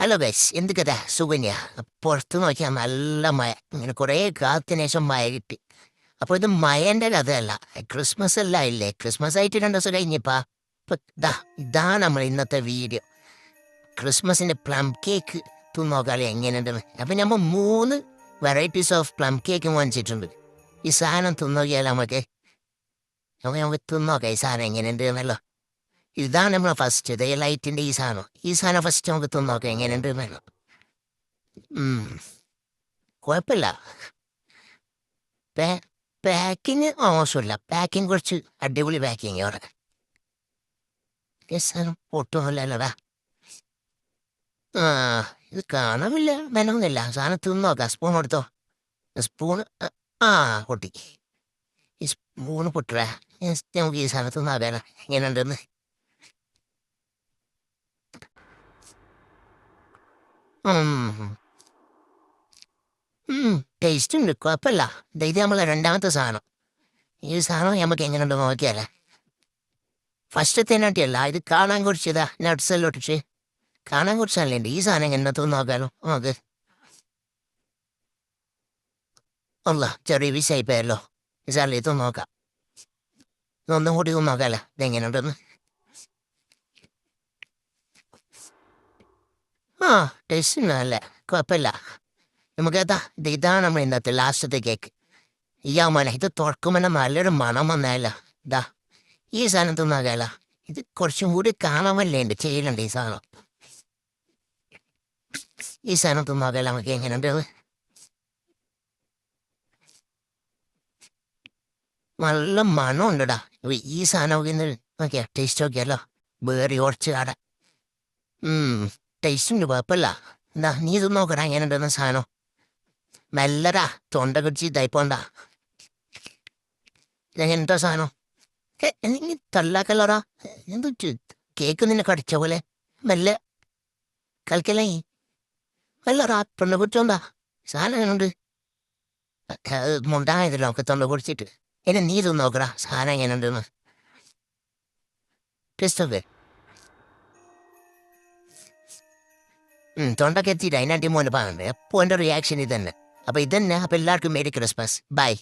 Hello guys, എന്ത് കഥ? സുകന്യ. പുറത്ത് നോക്കിയാൽ നല്ല മഴ, ഇങ്ങനെ കുറേ കാലത്തിന് ശേഷം മഴ കിട്ടി. അപ്പോൾ ഇത് മഴൻ്റെ കഥയല്ല, ക്രിസ്മസ് എല്ലാം ഇല്ലേ? ക്രിസ്മസ് ആയിട്ട് 2 ദിവസം കഴിഞ്ഞപ്പാ. ഇപ്പൊ ഇതാണ് നമ്മൾ ഇന്നത്തെ വീഡിയോ. ക്രിസ്മസിന്റെ പ്ലം കേക്ക് തിന്നോക്കാളി എങ്ങനെയുണ്ടെന്ന്. അപ്പം നമ്മൾ 3 വെറൈറ്റീസ് ഓഫ് പ്ലം കേക്ക് വാങ്ങിച്ചിട്ടുണ്ട്. ഈ സാധനം തിന്നോക്കിയാൽ നമുക്ക് തിന്നോക്കാം ഈ സാധനം എങ്ങനെയുണ്ട് എന്നല്ലോ. ഇതാണ് നമ്മളെ ഫസ്റ്റ് ലൈറ്റിൻ്റെ ഈ സാധനം ഫസ്റ്റ് നമുക്ക് തിന്നോക്കാം എങ്ങനെയുണ്ട് എന്നല്ലോ. കുഴപ്പമില്ല. പാക്കിങ് മോശമില്ല, പാക്കിങ് കുറച്ച് അടിപൊളി പാക്കിങ് അവിടെ. സാധനം പൊട്ടുമല്ലല്ലോടാ. ആ ഇത് കാണാമില്ല, മെനൊന്നുമില്ല. സാധനം തിന്നോക്കാം. സ്പൂൺ കൊടുത്തോ. സ്പൂൺ പൊട്ടി. ഈ സ്പൂണ് പൊട്ടുക. നമുക്ക് ഈ സാധനം തിന്നാകാല എങ്ങനെയുണ്ടെന്ന്. ടേസ്റ്റ് ഉണ്ട്, കുഴപ്പമില്ല. ഇത് നമ്മളെ 2ാമത്തെ സാധനം. ഈ സാധനം നമുക്ക് എങ്ങനെയുണ്ട് നോക്കിയാലേ. ഫസ്റ്റത്തെ നാട്ടിയല്ല, ഇത് കാണാൻ കുറച്ചതാ നട്ട്സെല്ലാം ഇട്ടിട്ട് കാണാൻ കുറച്ച് നല്ലുണ്ട്. ഈ സാധനം എങ്ങനെ നോക്കാലോ നമുക്ക്. അല്ല, ചെറിയ വിശായിപ്പോയല്ലോ. ഈ സാധനം ഇത് നോക്കാം. ഇതൊന്നും കൂടി നോക്കാലോ ഇതെങ്ങനെയുണ്ടെന്ന്. ടേസ്റ്റ് ഉണ്ടല്ലേ, കുഴപ്പമില്ല. നമുക്കേതാ ഇതാണ് നമ്മൾ ഇന്നത്തെ ലാസ്റ്റത്തെ കേക്ക്. മോനെ, ഇത് തുറക്കുമ്പോൾ നല്ലൊരു മണം വന്നല്ല. ഈ സാധനം തിന്നാകല. ഇത് കുറച്ചും കൂടി കാണാമല്ലേ ഉണ്ട് ചെയ്യലുണ്ട് ഈ സാധനം. ഈ സാധനം തിന്നാകല നമുക്ക് എങ്ങനെയുണ്ട്. നല്ല മണം ഉണ്ടടാ. ഈ സാധനം നോക്കിയാ ടേസ്റ്റ് നോക്കിയല്ലോ. വേറെ കുറച്ച് കാട. ടേസ്റ്റ് ഉണ്ട്, കുഴപ്പമില്ല. നീ ഇത് നോക്കടാ എങ്ങനെയുണ്ടെന്ന സാധനം. മെല്ലടാ, തൊണ്ട കടിച്ച് ഇതായിപ്പോണ്ട. ഇതെങ്ങനത്തെ സാധനം എനിക്ക് തള്ളാക്കല്ലോടാ. എന്ത് കേക്ക് നിന്നെ കടിച്ച പോലെ. മെല്ലെ കളിക്കല്ലേ മെല്ലടാ, തൊണ്ട കുടിച്ചോണ്ടാ. സാധനം എങ്ങനെയുണ്ട്? മുണ്ടായതല്ലോ നമുക്ക് തൊണ്ട കുടിച്ചിട്ട്. എന്നെ നീ ഇത് നോക്കടാ സാധനം എങ്ങനെയുണ്ടെന്ന്. ടേസ്റ്റ് ഒക്കെ തൊണ്ടൊക്കെ എത്തിയിട്ട് അതിനാട്ടി മോനെ പാകണ്ടേ. എപ്പോൾ എൻ്റെ റിയാക്ഷൻ ഇതന്നെ. അപ്പോൾ ഇതന്നെ. അപ്പോൾ എല്ലാവർക്കും മേരി ക്രിസ്മസ്. ബൈ.